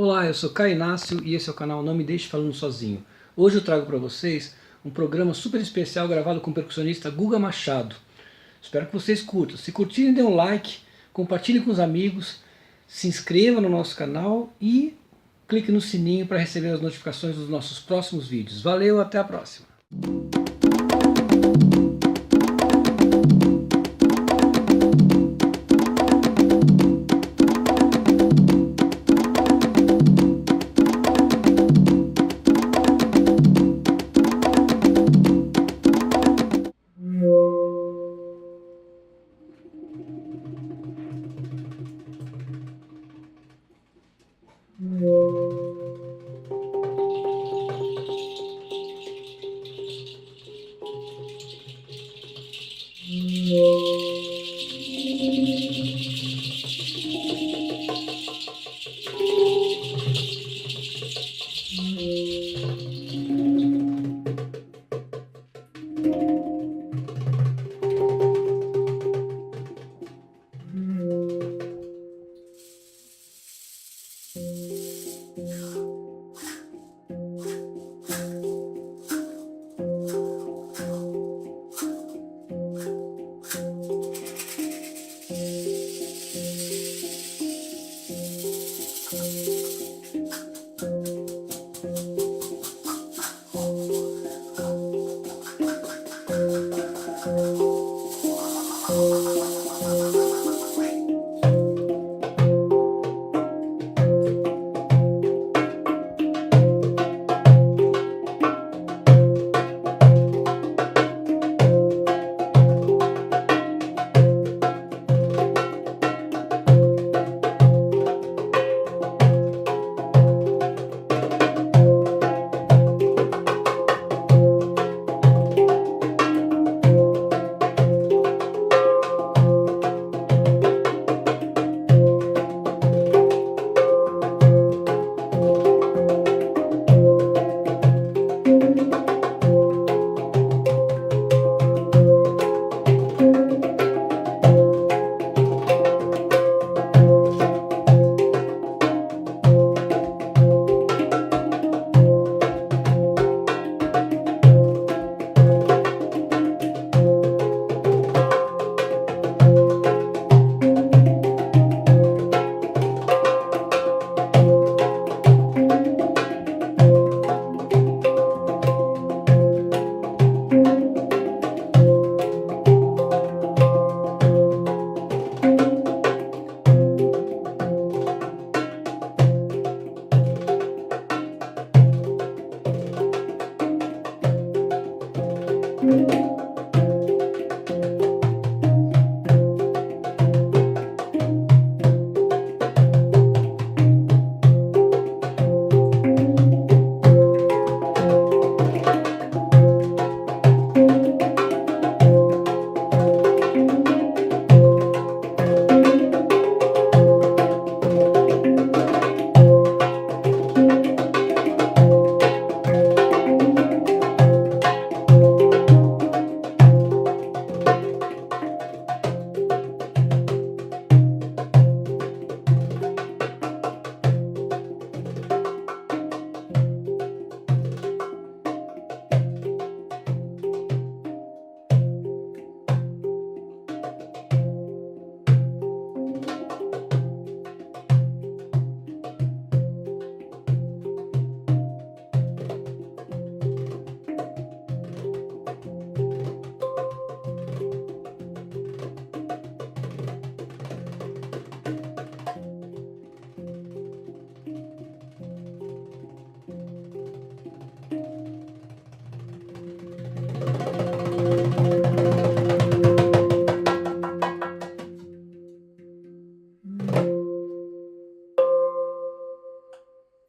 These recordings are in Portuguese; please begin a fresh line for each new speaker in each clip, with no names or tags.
Olá, eu sou Caio Inácio e esse é o canal Não Me Deixe Falando Sozinho. Hoje eu trago para vocês um programa super especial gravado com o percussionista Guga Machado. Espero que vocês curtam. Se curtirem, dê um like, compartilhem com os amigos, se inscreva no nosso canal e clique no sininho para receber as notificações dos nossos próximos vídeos. Valeu, até a próxima!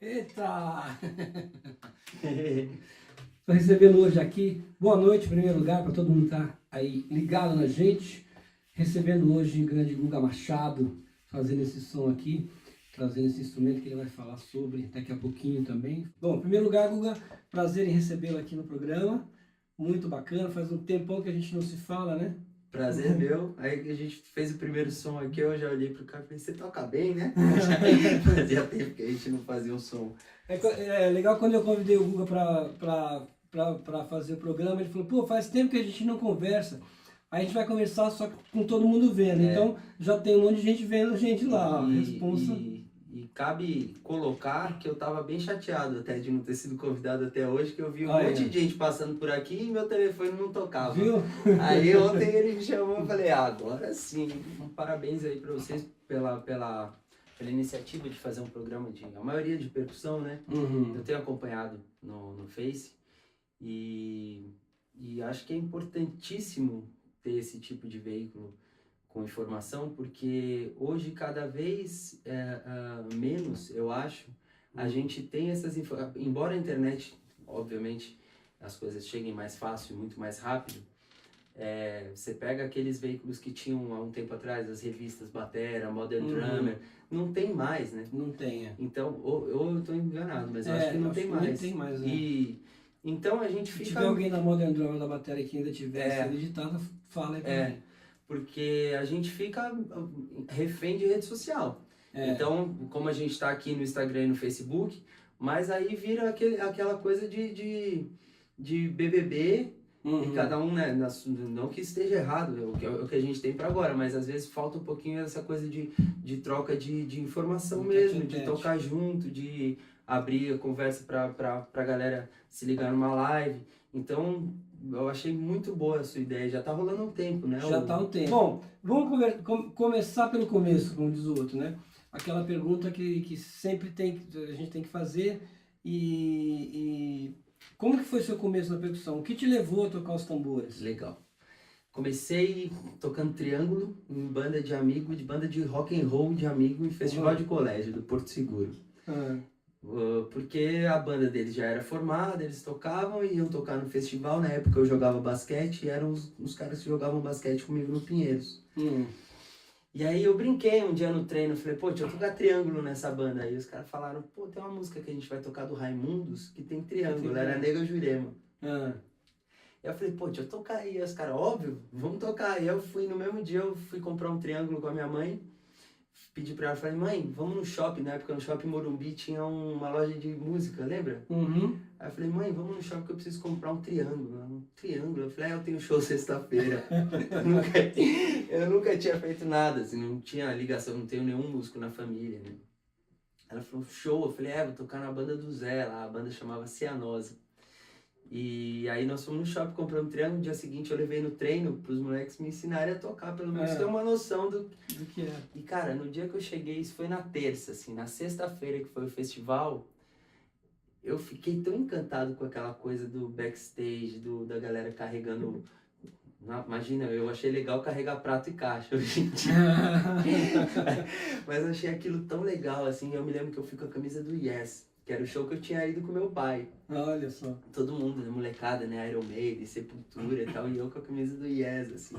Eita! Estou recebendo hoje aqui, boa noite em primeiro lugar para todo mundo que está aí ligado na gente. Recebendo hoje o grande Guga Machado, fazendo esse som aqui, trazendo esse instrumento que ele vai falar sobre daqui a pouquinho também. Bom, em primeiro lugar, Guga, prazer em recebê-lo aqui no programa, muito bacana, faz um tempão que a gente não se fala, né?
prazer meu. Aí a gente fez o primeiro som aqui, eu já olhei pro cara e falei, você toca bem, né? Fazia tempo que a gente não fazia um som.
É legal quando eu convidei o Guga para fazer o programa, ele falou, pô, faz tempo que a gente não conversa. Aí a gente vai conversar só com todo mundo vendo. Então já tem um monte de gente vendo a gente lá.
E cabe colocar que eu tava bem chateado até de não ter sido convidado até hoje, que eu vi um monte de gente passando por aqui e meu telefone não tocava.
Viu?
Aí ontem ele me chamou e falei, agora sim, parabéns aí pra vocês pela iniciativa de fazer um programa a maioria de percussão, né?
Uhum.
Eu tenho acompanhado no Face e acho que é importantíssimo ter esse tipo de veículo com informação, porque hoje cada vez menos, eu acho, a gente tem essas informações, embora a internet, obviamente, as coisas cheguem mais fácil e muito mais rápido, você pega aqueles veículos que tinham há um tempo atrás, as revistas Batera, Modern Drummer, não tem mais, né?
Não tem,
Então, ou eu estou enganado, mas eu acho que não tem mais.
Não tem mais, né?
E então a gente fica...
Se tiver alguém na Modern Drummer da Bateria que ainda tiver sido editado, fala aí pra mim.
Porque a gente fica refém de rede social. Então, como a gente está aqui no Instagram e no Facebook, mas aí vira aquela coisa de BBB, e cada um, né, não que esteja errado, é o que a gente tem para agora, mas às vezes falta um pouquinho essa coisa de troca de informação mesmo, de tocar junto, de abrir a conversa para a galera se ligar numa live. Então, eu achei muito boa a sua ideia, já tá rolando um tempo, né?
Já tá um tempo. Bom, vamos começar pelo começo, como diz o outro, né? Aquela pergunta que sempre a gente tem que fazer e como que foi o seu começo na percussão? O que te levou a tocar os tambores?
Legal. Comecei tocando triângulo em banda de amigo, de banda de rock and roll de amigo em festival de colégio do Porto Seguro. Porque a banda deles já era formada, eles tocavam e iam tocar no festival. Na época eu jogava basquete e eram os caras que jogavam basquete comigo no Pinheiros. E aí eu brinquei um dia no treino, falei, pô, deixa eu tocar triângulo nessa banda. Aí os caras falaram, pô, tem uma música que a gente vai tocar do Raimundos que tem triângulo, era Nega Jurema. Eu falei, pô, deixa eu tocar aí. Aí os caras, óbvio, vamos tocar. E eu fui, no mesmo dia, eu fui comprar um triângulo com a minha mãe. Pedi pra ela, falei, mãe, vamos no shopping. Na época no Shopping Morumbi tinha uma loja de música, lembra? Aí eu falei, mãe, vamos no shopping que eu preciso comprar um triângulo. Um triângulo? Eu falei, eu tenho show sexta-feira. eu nunca tinha feito nada, assim, não tinha ligação, não tenho nenhum músico na família, né? Ela falou, show. Eu falei, vou tocar na banda do Zé lá, a banda chamava Cianosa. E aí nós fomos no shopping, compramos um triângulo. No dia seguinte eu levei no treino pros moleques me ensinarem a tocar, pelo menos ter uma noção do
que é.
E cara, no dia que eu cheguei, isso foi na terça, assim, na sexta-feira que foi o festival, eu fiquei tão encantado com aquela coisa do backstage, da galera carregando... Imagina, eu achei legal carregar prato e caixa hoje em dia. Mas eu achei aquilo tão legal, assim. Eu me lembro que eu fui com a camisa do Yes, que era o show que eu tinha ido com meu pai.
Olha só.
Todo mundo, né, molecada, né, Iron Maiden, Sepultura e tal, e eu com a camisa do Yes, assim.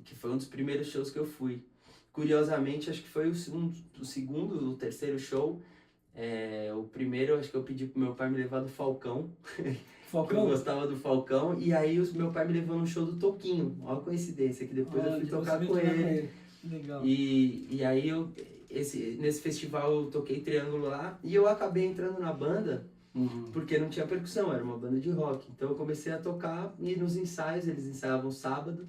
Que foi um dos primeiros shows que eu fui. Curiosamente, acho que foi o segundo, o terceiro show. O primeiro, acho que eu pedi pro meu pai me levar do Falcão.
Falcão?
Eu gostava do Falcão. E aí o meu pai me levou no show do Toquinho. Olha a coincidência, que depois eu fui tocar com ele.
Legal.
E aí nesse festival eu toquei triângulo lá. E eu acabei entrando na banda porque não tinha percussão, era uma banda de rock. Então eu comecei a tocar e nos ensaios, eles ensaiavam sábado.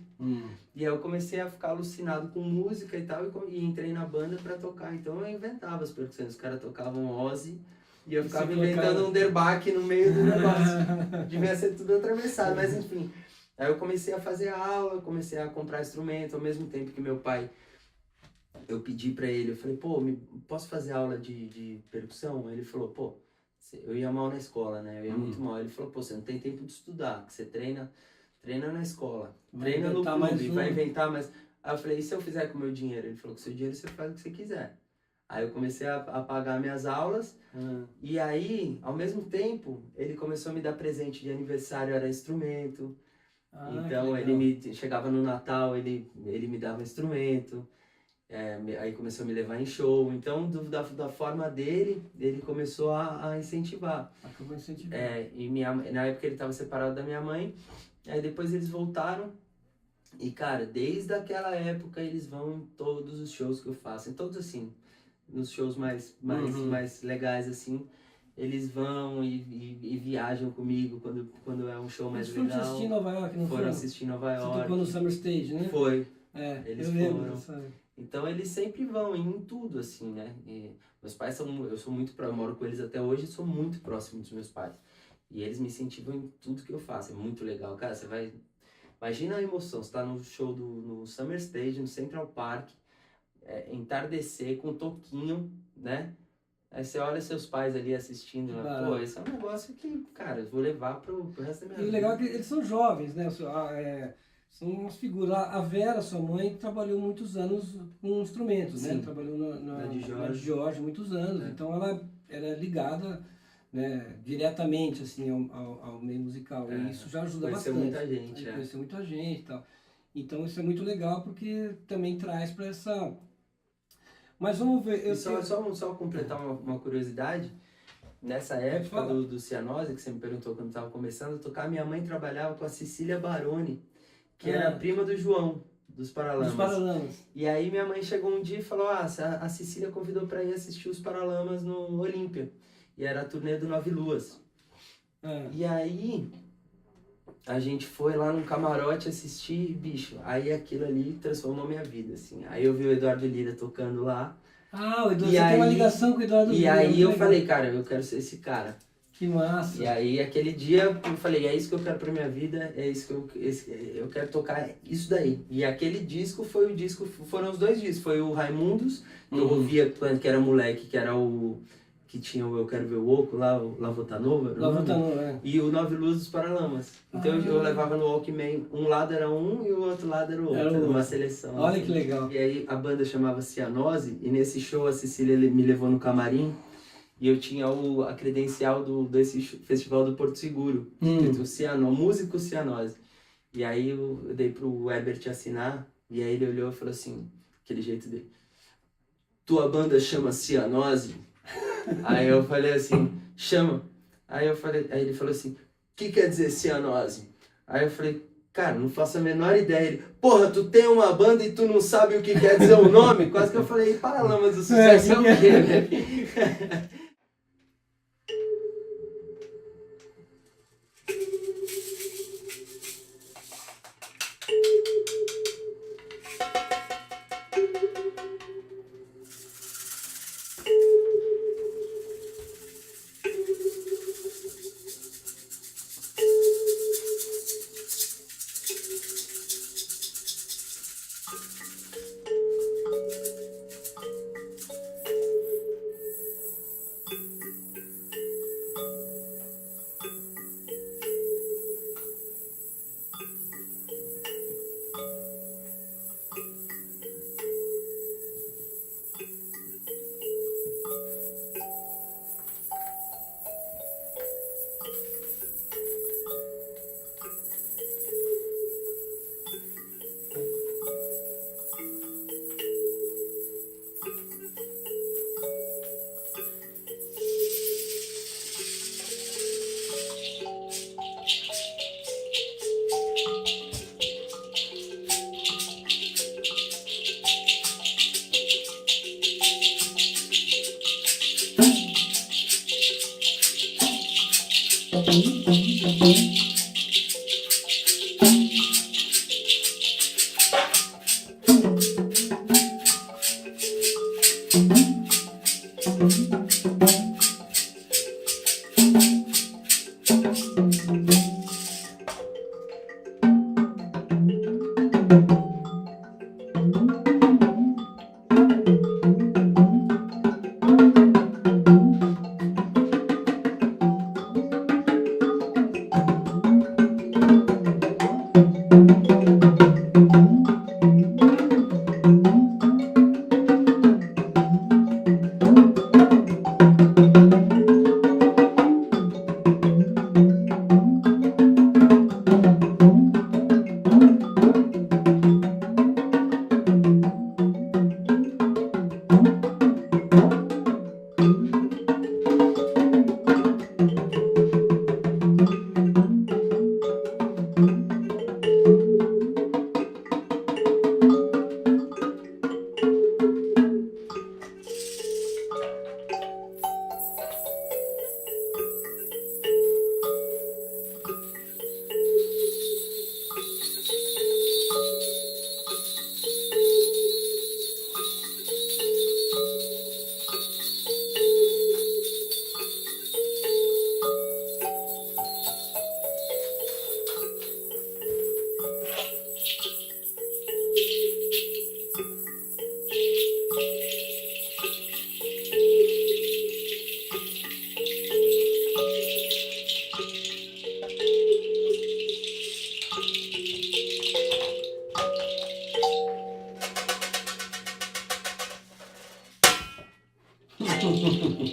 E aí eu comecei a ficar alucinado com música e tal, e entrei na banda pra tocar. Então eu inventava as percussões, os caras tocavam Ozzy e eu ficava inventando um derbaque no meio do negócio. Devia ser tudo atravessado, mas enfim. Aí eu comecei a fazer aula, comecei a comprar instrumento, ao mesmo tempo que meu pai, eu pedi pra ele, eu falei, pô, posso fazer aula de percussão? Aí ele falou, pô, eu ia mal na escola, né? Eu ia muito mal. Ele falou, pô, você não tem tempo de estudar, que você treina na escola, treina no clube, vai inventar, mas... Aí eu falei, e se eu fizer com o meu dinheiro? Ele falou, com o seu dinheiro você faz o que você quiser. Aí eu comecei a pagar minhas aulas, e aí, ao mesmo tempo, ele começou a me dar presente de aniversário, era instrumento. Então ele chegava no Natal, ele me dava um instrumento. Aí começou a me levar em show. Então, da forma dele, ele começou a incentivar.
Acabou incentivando.
E na época ele estava separado da minha mãe. Aí depois eles voltaram. E, cara, desde aquela época eles vão em todos os shows que eu faço, em todos assim, nos shows mais legais assim, eles vão e viajam comigo quando é um show mais
Eles foram
legal.
assistir em Nova York, não
Foram
foram?
assistir em Nova
Você
York.
tocou no Summer Stage, né?
Foi.
É,
Eles
eu lembro,
foram.
sabe?
Então eles sempre vão em tudo, assim, né? E meus pais são, eu sou muito, eu moro com eles até hoje e sou muito próximo dos meus pais. E eles me incentivam em tudo que eu faço, é muito legal. Cara, você vai, imagina a emoção, você tá no show no Summer Stage, no Central Park, entardecer com um toquinho, né? Aí você olha seus pais ali assistindo, né? Pô, esse é um negócio que, cara, eu vou levar pro resto da minha vida.
E o legal é que eles são jovens, né? São umas figuras. A Vera, sua mãe, trabalhou muitos anos com instrumentos, né?
Sim.
Trabalhou
Na de
na de Jorge muitos anos. Então ela era ligada, né, diretamente assim, ao meio musical. E isso já ajuda
Conheceu
bastante.
muita gente,
Conheceu muita gente e tal. Então isso é muito legal porque também traz para essa... Mas vamos ver...
Só completar uma curiosidade. Nessa época do Cianose, que você me perguntou quando estava começando a tocar, minha mãe trabalhava com a Cecília Baroni, que era a prima do João, dos Paralamas. E aí minha mãe chegou um dia e falou, a Cecília convidou para ir assistir os Paralamas no Olímpia. E era a turnê do Nove Luas. E aí a gente foi lá num camarote assistir, bicho, aí aquilo ali transformou minha vida, assim. Aí eu vi o Eduardo Lira tocando lá.
O Eduardo, você tem uma ligação com o Eduardo Lira.
E aí eu falei, cara, eu quero ser esse cara.
Que massa.
E aí aquele dia eu falei, é isso que eu quero pra minha vida, é isso que eu quero tocar isso daí. E aquele disco foram os dois discos, foi o Raimundos, que eu ouvia quando que era moleque, que era o que tinha o Eu Quero Ver o Oco lá, o Lavota Nova. E o Nove Luzes dos Paralamas. Então eu levava no Walkman, um lado era um e o outro lado era o outro, era uma seleção.
Olha
assim.
Que legal.
E aí a banda chamava Cianose, e nesse show a Cecília me levou no camarim, e eu tinha a credencial desse festival do Porto Seguro, escrito Músico Cianose. E aí eu dei pro Herbert assinar, e aí ele olhou e falou assim, aquele jeito dele, tua banda chama Cianose? Aí eu falei assim, chama. Aí ele falou assim, o que quer dizer cianose? Aí eu falei, cara, não faço a menor ideia. Ele, porra, tu tem uma banda e tu não sabe o que quer dizer o nome? Quase que eu falei, Paralamas do Sucesso é o quê, né?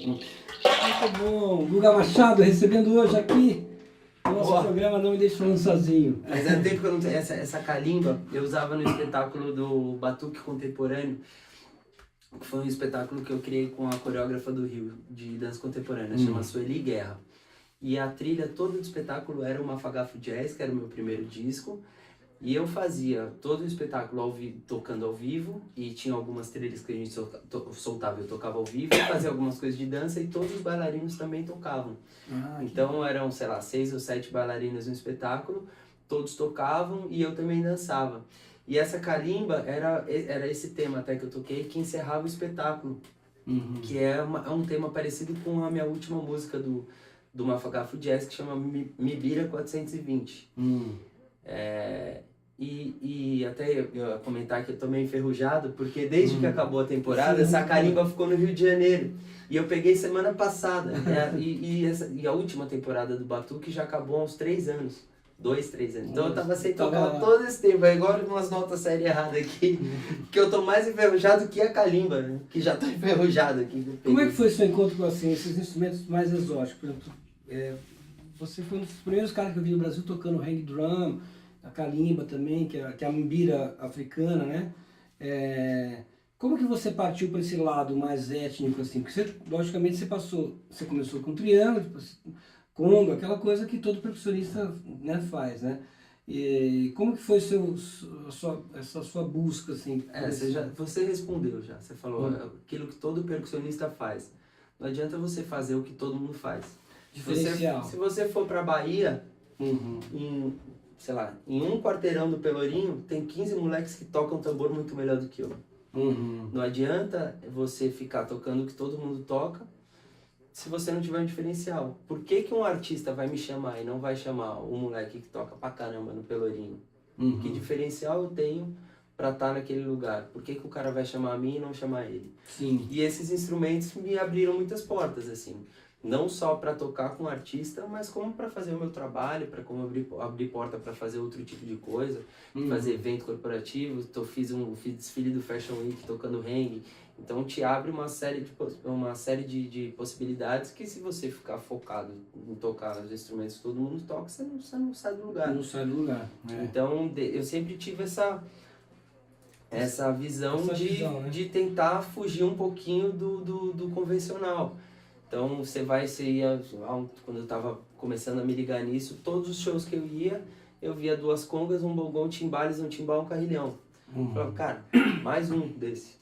Muito bom. Guga Machado recebendo hoje aqui o nosso programa Não Me Deixe Falando Sozinho.
Fazia tempo que eu não tinha essa calimba, eu usava no espetáculo do Batuque Contemporâneo, que foi um espetáculo que eu criei com a coreógrafa do Rio, de dança contemporânea, chama Sueli Guerra. E a trilha toda do espetáculo era o Mafagafo Jazz, que era o meu primeiro disco. E eu fazia todo o espetáculo tocando ao vivo, e tinha algumas trilhas que a gente soltava, eu tocava ao vivo, fazia algumas coisas de dança e todos os bailarinos também tocavam. Então eram, sei lá, 6 ou 7 bailarinos no espetáculo, todos tocavam e eu também dançava. E essa calimba era esse tema até que eu toquei, que encerrava o espetáculo, que é um tema parecido com a minha última música do Mafagafo Jazz, que chama Mibira 420. E até eu ia comentar que eu tô meio enferrujado, porque desde que acabou a temporada, essa carimba ficou no Rio de Janeiro. E eu peguei semana passada. E a última temporada do Batuque já acabou há uns 3 anos. 2, 3 anos. Então eu tava sem tocar todo esse tempo. É igual umas notas série erradas aqui, que eu tô mais enferrujado que a calimba, né? Que já tô enferrujado aqui.
Como é que foi seu encontro com assim, esses instrumentos mais exóticos? Por exemplo, você foi um dos primeiros caras que eu vi no Brasil tocando hang drum, a calimba também, que é a mbira africana, né? Como que você partiu para esse lado mais étnico, assim? Porque você, logicamente você começou com triângulo, depois conga, aquela coisa que todo percussionista, né, faz, né? E como que foi essa sua busca, assim?
Você respondeu já, você falou aquilo que todo percussionista faz. Não adianta você fazer o que todo mundo faz.
Diferencial.
Se você for para Bahia, sei lá, em um quarteirão do Pelourinho, tem 15 moleques que tocam tambor muito melhor do que eu. Não adianta você ficar tocando o que todo mundo toca se você não tiver um diferencial. Por que que um artista vai me chamar e não vai chamar o moleque que toca pra caramba no Pelourinho? Que diferencial eu tenho pra estar naquele lugar? Por que que o cara vai chamar a mim e não chamar ele?
Sim.
E esses instrumentos me abriram muitas portas, assim. Não só para tocar com o artista, mas como para fazer o meu trabalho, para como abrir porta para fazer outro tipo de coisa, fazer evento corporativo. Fiz desfile do Fashion Week tocando hang. Então te abre uma série de possibilidades que, se você ficar focado em tocar os instrumentos que todo mundo toca, você não sai do lugar.
Não sai do lugar.
Então eu sempre tive essa visão
né?
de tentar fugir um pouquinho do convencional. Então quando eu estava começando a me ligar nisso, todos os shows que eu via 2 congas, um bongão, timbales, um timbal, um carrilhão. Eu falava, cara, mais um desse.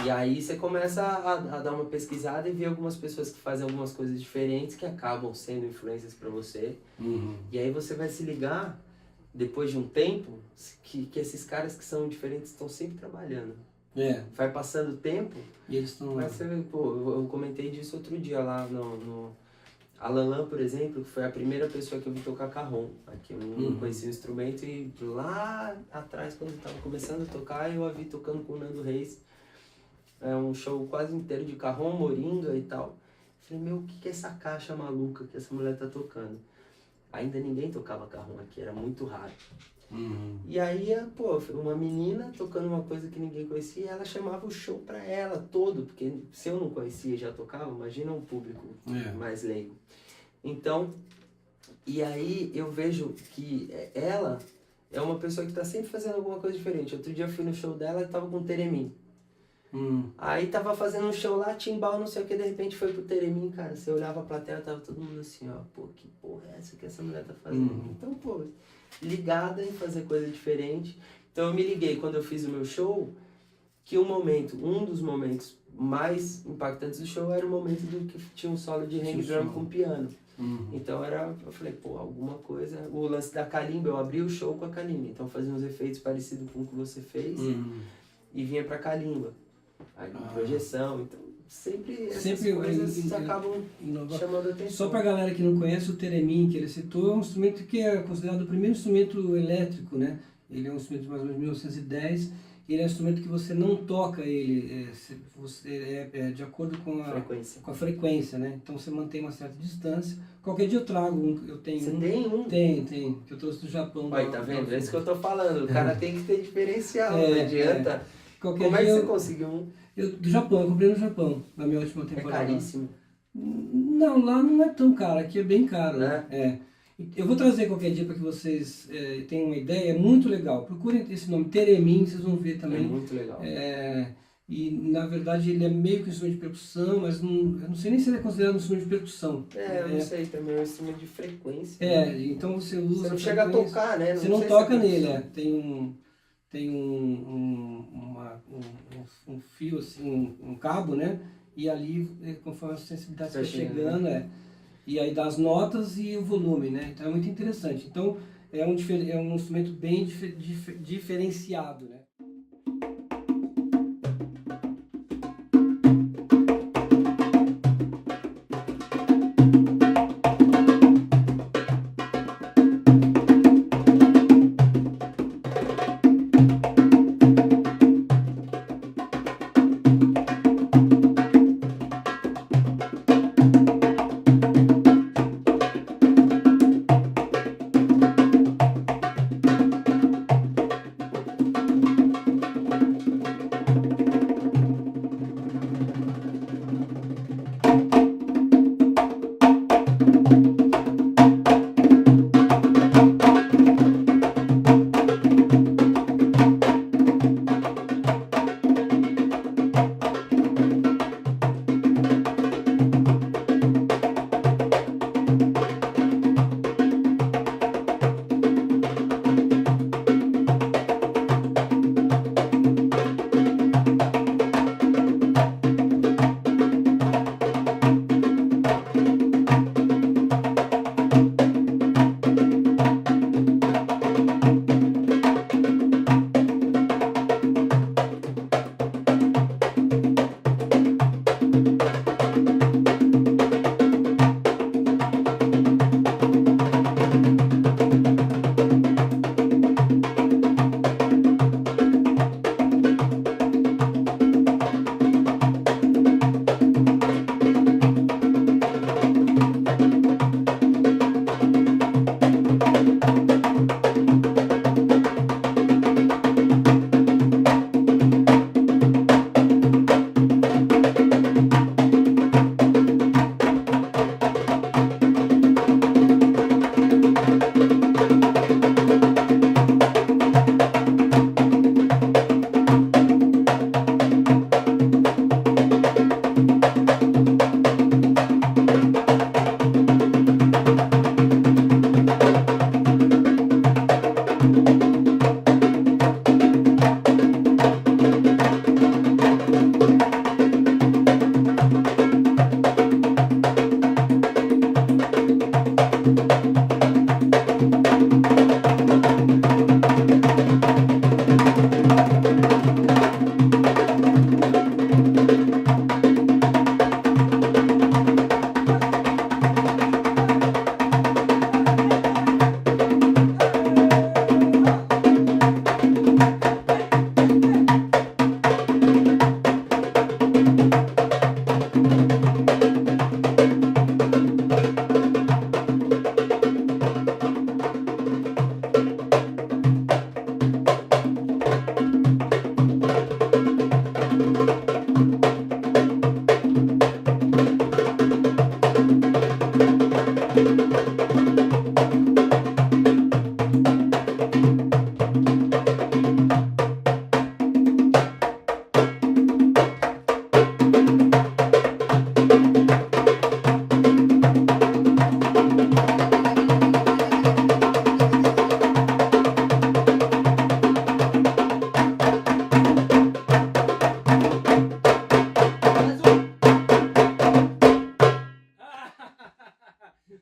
E aí você começa a dar uma pesquisada e ver algumas pessoas que fazem algumas coisas diferentes, que acabam sendo influências para você. E aí você vai se ligar, depois de um tempo, que esses caras que são diferentes estão sempre trabalhando. Vai passando o tempo,
e eles estão lá.
Eu comentei disso outro dia lá no Alan, por exemplo, que foi a primeira pessoa que eu vi tocar carrom. Aqui eu não conhecia o instrumento, e lá atrás, quando eu estava começando a tocar, eu a vi tocando com o Nando Reis. É um show quase inteiro de carrom, moringa e tal. Falei, meu, o que é essa caixa maluca que essa mulher tá tocando? Ainda ninguém tocava carrom aqui, era muito raro. E aí, uma menina tocando uma coisa que ninguém conhecia, ela chamava o show pra ela todo, porque se eu não conhecia e já tocava, imagina um público mais leigo. Então, e aí eu vejo que ela é uma pessoa que tá sempre fazendo alguma coisa diferente. Outro dia eu fui no show dela e tava com o Teremim. Aí tava fazendo um show lá, timbal, não sei o que, de repente foi pro Teremim, cara. Você olhava a plateia, tava todo mundo assim, ó, pô, que porra é essa que essa mulher tá fazendo? Então, ligada em fazer coisa diferente. Então eu me liguei quando eu fiz o meu show, que um dos momentos mais impactantes do show era o momento do que tinha um solo de hang drum com piano. Então eu falei, alguma coisa. O lance da calimba, eu abri o show com a calimba, então fazia uns efeitos parecidos com o que você fez e vinha pra calimba. Aí projeção, então sempre coisas acabam chamando a atenção.
Só pra galera que não conhece, o Teremim que ele citou é um instrumento que é considerado o primeiro instrumento elétrico, né? Ele é um instrumento de mais ou menos 1910, ele é um instrumento que você não toca ele, de acordo com a frequência, né? Então você mantém uma certa distância. Qualquer dia eu trago
Você tem um?
Tem, que eu trouxe do Japão.
Olha, tá vendo? É isso que eu tô falando, o cara tem que ter diferencial, não adianta.
Como é que você
conseguiu um?
Do Japão, eu comprei no Japão, na minha última
É
temporada.
caríssimo.
Não, lá não é tão caro, aqui é bem caro.
Né?
É. Eu vou trazer qualquer dia para que vocês tenham uma ideia, é muito legal. Procurem esse nome, Theremin, vocês vão ver
É
também.
muito legal.
E na verdade ele é meio que um instrumento de percussão, mas eu não sei nem se ele é considerado um instrumento de percussão.
Eu não sei, também é um instrumento de frequência.
Então você usa.
Você não chega a tocar, né?
Você não
sei
toca
se é
nele,
percussão.
tem um fio, assim, um cabo, né? E ali, conforme a sensibilidade vai chegando, e aí dá as notas e o volume, né? Então é muito interessante. Então é um instrumento bem diferenciado, né?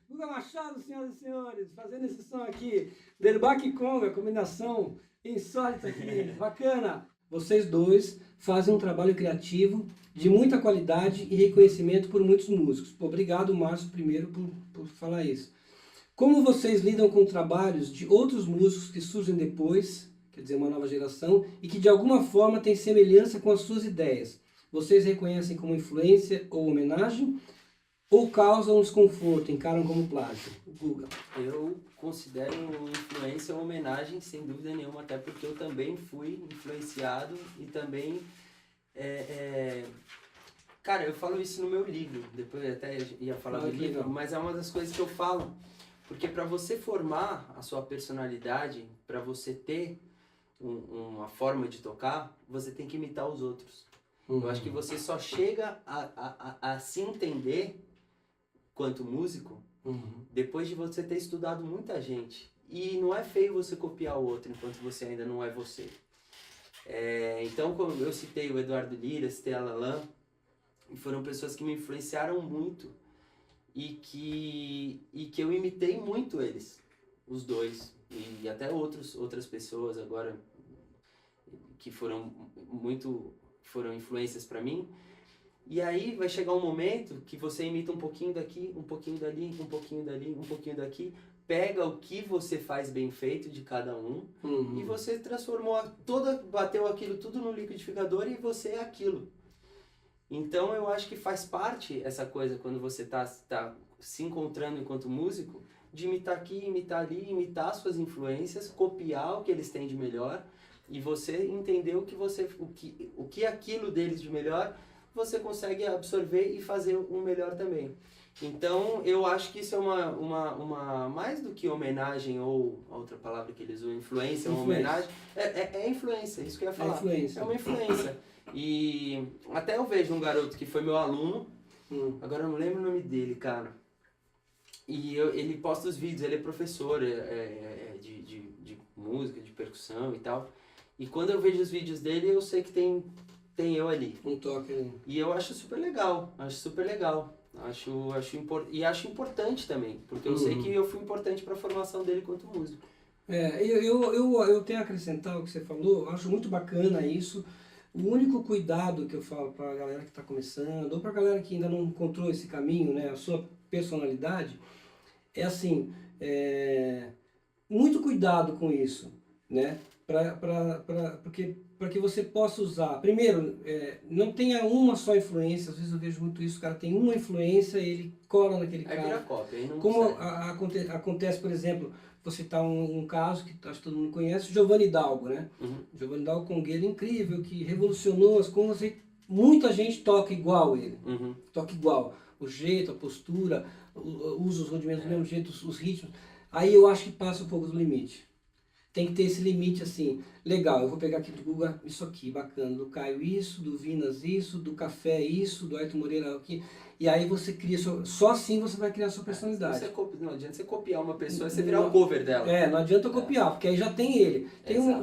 Guga Machado, senhoras e senhores, fazendo esse som aqui, Derbaque e Conga, combinação insólita aqui, bacana. Vocês dois fazem um trabalho criativo de muita qualidade e reconhecimento por muitos músicos. Obrigado, Márcio, primeiro, por falar isso. Como vocês lidam com trabalhos de outros músicos que surgem depois, quer dizer, uma nova geração, e que de alguma forma têm semelhança com as suas ideias? Vocês reconhecem como influência ou homenagem? Ou causam desconforto, encaram como plágio? Guga.
Eu considero influência uma homenagem, sem dúvida nenhuma, até porque eu também fui influenciado e também Cara, eu falo isso no meu livro, depois eu até ia falar do livro,
legal.
mas é uma das coisas que eu falo, porque para você formar a sua personalidade, para você ter uma forma de tocar, você tem que imitar os outros. Eu acho que você só chega a se entender quanto músico depois de você ter estudado muita gente. E não é feio você copiar o outro enquanto você ainda não é você. Então, como eu citei o Eduardo Lira, citei a Lalan, e foram pessoas que me influenciaram muito e que eu imitei muito eles, os dois. E até outras pessoas agora que foram influências para mim. E aí vai chegar um momento que você imita um pouquinho daqui, um pouquinho dali, um pouquinho dali, um pouquinho daqui, pega o que você faz bem feito de cada um e você transformou bateu aquilo tudo no liquidificador e você é aquilo. Então eu acho que faz parte essa coisa quando você tá se encontrando enquanto músico, de imitar aqui, imitar ali, imitar suas influências, copiar o que eles têm de melhor e você entender o que aquilo deles de melhor você consegue absorver e fazer um melhor também. Então, eu acho que isso é uma mais do que homenagem, ou a outra palavra que eles usam, influência, uma homenagem. É influência, isso que eu ia falar. É uma influência. E até eu vejo um garoto que foi meu aluno, agora eu não lembro o nome dele, cara. E ele posta os vídeos, ele é professor de música, de percussão e tal. E quando eu vejo os vídeos dele, eu sei que tem eu ali.
Um toque ali.
E eu acho super legal, Acho importante também, porque eu sei que eu fui importante para a formação dele quanto músico.
Eu tenho a acrescentar o que você falou, acho muito bacana isso. O único cuidado que eu falo para a galera que está começando, ou para a galera que ainda não encontrou esse caminho, né, a sua personalidade, é assim, muito cuidado com isso, né? Para que você possa usar. Primeiro, não tenha uma só influência, às vezes eu vejo muito isso, o cara tem uma influência e ele cola naquele cara.
Vira cópia, aí não
como acontece, por exemplo, vou citar um caso que acho que todo mundo conhece, Giovanni Dalgo, né? Giovanni Dalgo, congueiro incrível, que revolucionou as coisas, muita gente toca igual ele, toca igual, o jeito, a postura, usa os rudimentos do mesmo jeito, os ritmos, aí eu acho que passa um pouco do limite. Tem que ter esse limite assim, legal, eu vou pegar aqui do Guga isso aqui, bacana, do Caio isso, do Vinas isso, do Café isso, do Ayrton Moreira aqui, e aí você cria, só assim você vai criar a sua personalidade.
Não adianta você copiar uma pessoa e você virar o cover dela.
Não adianta copiar, porque aí já tem ele.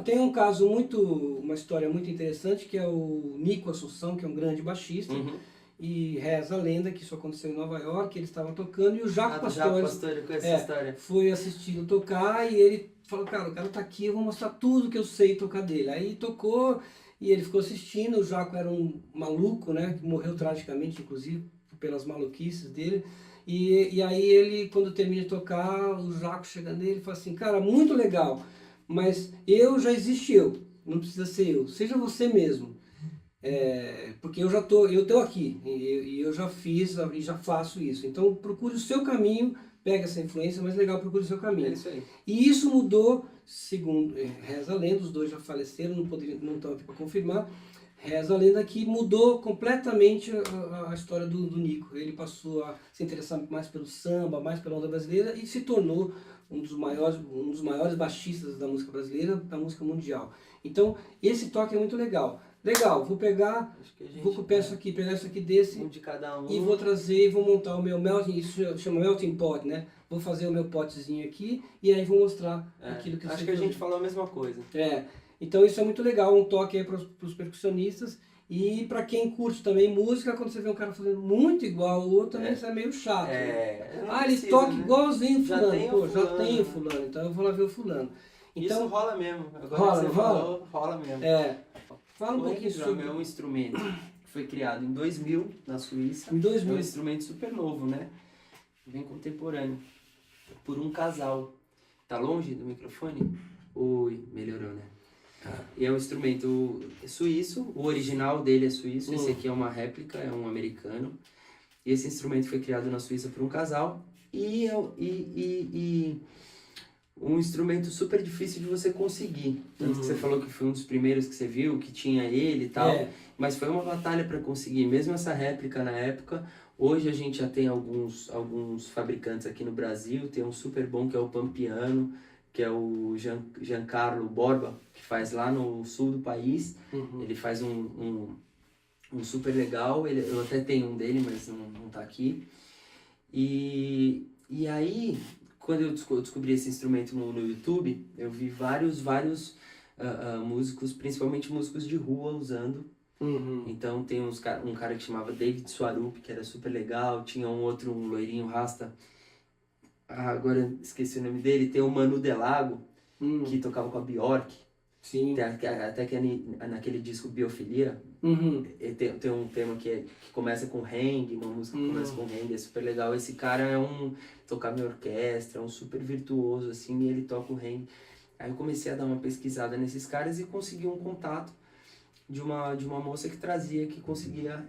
Tem um caso uma história muito interessante, que é o Nico Assunção, que é um grande baixista, e reza a lenda que isso aconteceu em Nova York, eles estavam tocando, e o Jaco Pastores foi assisti-lo tocar, e ele falou, cara, o cara tá aqui, eu vou mostrar tudo que eu sei tocar dele. Aí tocou, e ele ficou assistindo, o Jaco era um maluco, né, que morreu tragicamente, inclusive, pelas maluquices dele, e aí ele, quando termina de tocar, o Jaco chega nele e fala assim, cara, muito legal, mas já existe eu, não precisa ser eu, seja você mesmo. Porque eu tô aqui, e eu já fiz e já faço isso. Então procure o seu caminho, pega essa influência, mas legal, procure o seu caminho.
É isso aí.
E isso mudou, segundo reza a lenda, os dois já faleceram, não estão aqui para confirmar, reza a lenda que mudou completamente a história do Nico. Ele passou a se interessar mais pelo samba, mais pela onda brasileira, e se tornou um dos maiores baixistas da música brasileira, da música mundial. Então esse toque é muito legal. Legal, vou pegar, pegar isso aqui desse,
de cada um,
e vou trazer, vou montar o meu melting, isso chama melting pot, né? Vou fazer o meu potezinho aqui, e aí vou mostrar aquilo que eu sei.
Acho que a gente falou a mesma coisa.
Então isso é muito legal, um toque aí para os percussionistas, e para quem curte também música, quando você vê um cara fazendo muito igual ao outro, também isso é meio chato. Ele toca igualzinho fulano, já tem o fulano, então eu vou lá ver o fulano. Então,
isso rola mesmo, agora que você falou, rola mesmo.
Fala um pouquinho sobre...
é um instrumento que foi criado em 2000 na Suíça.
Em 2000.
É um instrumento super novo, né? Bem contemporâneo. Por um casal. Tá longe do microfone? Oi, melhorou, né? E é um instrumento suíço, o original dele é suíço, esse aqui é uma réplica, é um americano. E esse instrumento foi criado na Suíça por um casal. E um instrumento super difícil de você conseguir. Tanto que você falou que foi um dos primeiros que você viu, que tinha ele e tal, mas foi uma batalha para conseguir, mesmo essa réplica na época. Hoje a gente já tem alguns fabricantes aqui no Brasil, tem um super bom que é o Pampiano, que é o Giancarlo Borba, que faz lá no sul do país. Ele faz um super legal, eu até tenho um dele, mas não tá aqui. E aí, quando eu descobri esse instrumento no YouTube, eu vi vários músicos, principalmente músicos de rua, usando. Então tem um cara que chamava David Swarup, que era super legal. Tinha um loirinho rasta, agora esqueci o nome dele. Tem o Manu Delago, que tocava com a Bjork.
Sim.
Até que naquele disco Biofilia, tem um tema que começa com Hang, uma música que começa com Hang, é super legal. Esse cara tocava em orquestra, é um super virtuoso, assim, e ele toca o Hang. Aí eu comecei a dar uma pesquisada nesses caras e consegui um contato de uma moça que conseguia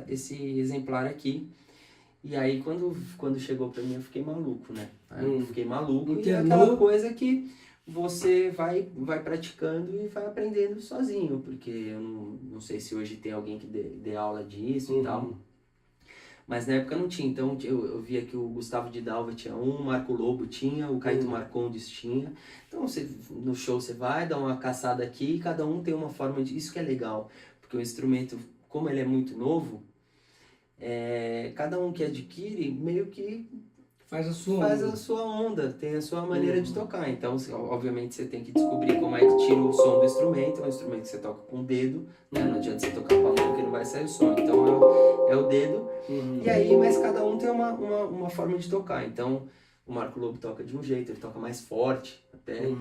esse exemplar aqui. E aí quando chegou pra mim eu fiquei maluco, né? Aí eu fiquei maluco. E é aquela coisa que você vai praticando e vai aprendendo sozinho, porque eu não sei se hoje tem alguém que dê aula disso e tal. Mas na época não tinha, então eu via que o Gustavo de Dalva tinha o Marco Lobo tinha, o Caíto Marcondes tinha. Então no show você vai, dá uma caçada aqui, e cada um tem uma forma de... Isso que é legal, porque o instrumento, como ele é muito novo, cada um que adquire meio que
faz a sua
onda, tem a sua maneira de tocar. Então, obviamente, você tem que descobrir como é que tira o som do instrumento. É um instrumento que você toca com o dedo, né? Não adianta você tocar com a mão que não vai sair o som. Então, é o dedo. E aí, mas cada um tem uma forma de tocar. Então, o Marco Lobo toca de um jeito, ele toca mais forte até.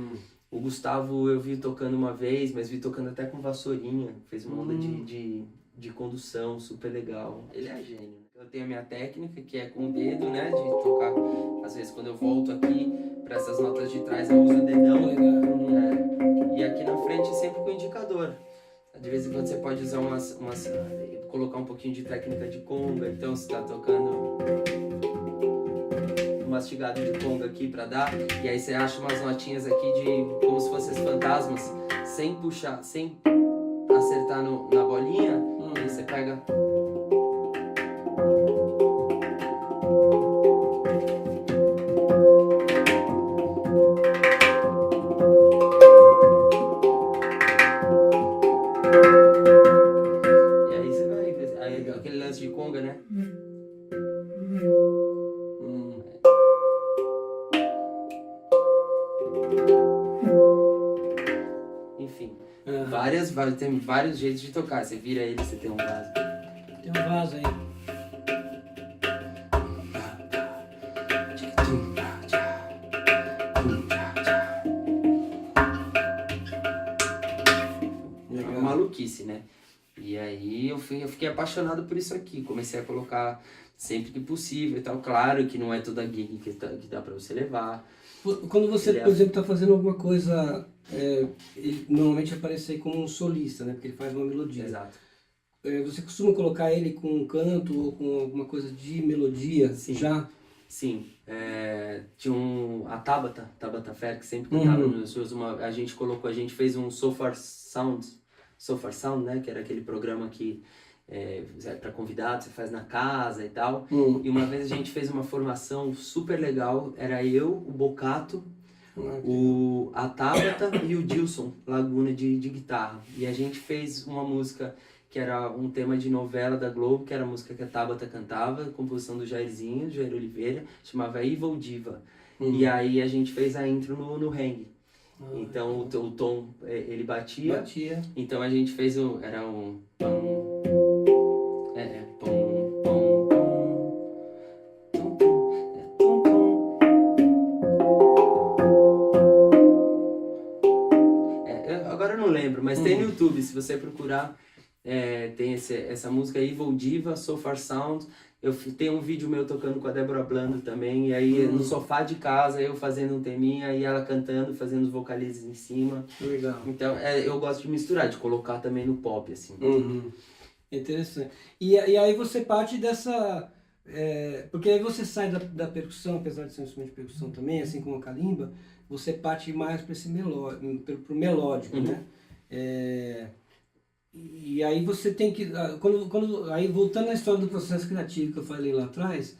O Gustavo eu vi tocando uma vez, mas vi tocando até com vassourinha. Fez uma onda de condução super legal. Ele é gênio. Eu tenho a minha técnica, que é com o dedo, né, de tocar. Às vezes quando eu volto aqui para essas notas de trás, eu uso o dedão. E aqui na frente sempre com o indicador. De vez em quando você pode usar colocar um pouquinho de técnica de conga. Então você está tocando um mastigado de conga aqui para dar. E aí você acha umas notinhas aqui como se fossem fantasmas, sem puxar, sem acertar na bolinha. Aí você pega... Aquele lance de conga, né? Enfim, tem vários jeitos de tocar. Você vira ele, você tem um vaso.
Tem um vaso aí.
É uma maluquice, né? E aí eu fiquei apaixonado por isso aqui, comecei a colocar sempre que possível e tal. Claro que não é toda gig que dá pra você levar.
Quando você, por exemplo, tá fazendo alguma coisa, ele normalmente aparece aí como um solista, né? Porque ele faz uma melodia.
Exato.
Você costuma colocar ele com um canto ou com alguma coisa de melodia?
Sim.
Já?
Sim. Tinha a Tabata Fer, que sempre cantava nos shows. A gente fez um So Far Sound, né? Que era aquele programa que para convidados, você faz na casa e tal. E uma vez a gente fez uma formação super legal, era eu, o Bocato, a Tabata e o Dilson Laguna de guitarra. E a gente fez uma música que era um tema de novela da Globo, que era a música que a Tabata cantava, composição do Jair Oliveira, chamava Evil Diva. E aí a gente fez a intro no Hang. Então o tom ele batia. Então a gente fez era um agora eu não lembro, mas tem no YouTube, se você procurar, tem essa música Evil Diva, So Far Sound. Eu tenho um vídeo meu tocando com a Débora Blando também, e aí no sofá de casa, eu fazendo um teminha e ela cantando, fazendo os vocalizes em cima.
Legal.
Então eu gosto de misturar, de colocar também no pop, assim.
Interessante. E aí você parte Porque aí você sai da percussão, apesar de ser um instrumento de percussão também, assim como a calimba, você parte mais para esse pro melódico, né? E aí você tem que, aí voltando à história do processo criativo que eu falei lá atrás,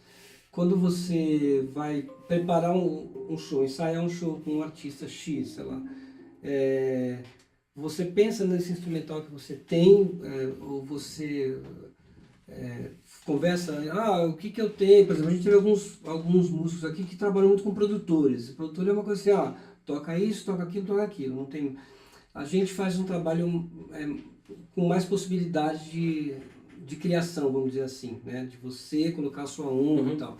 quando você vai preparar um show, ensaiar um show com um artista X, sei lá, você pensa nesse instrumental que você tem, ou você conversa, o que eu tenho, por exemplo, a gente teve alguns músicos aqui que trabalham muito com produtores. O produtor é uma coisa assim, toca isso, toca aquilo, toca aquilo. Não tem... A gente faz um trabalho com mais possibilidade de criação, vamos dizer assim, né? De você colocar a sua onda e tal.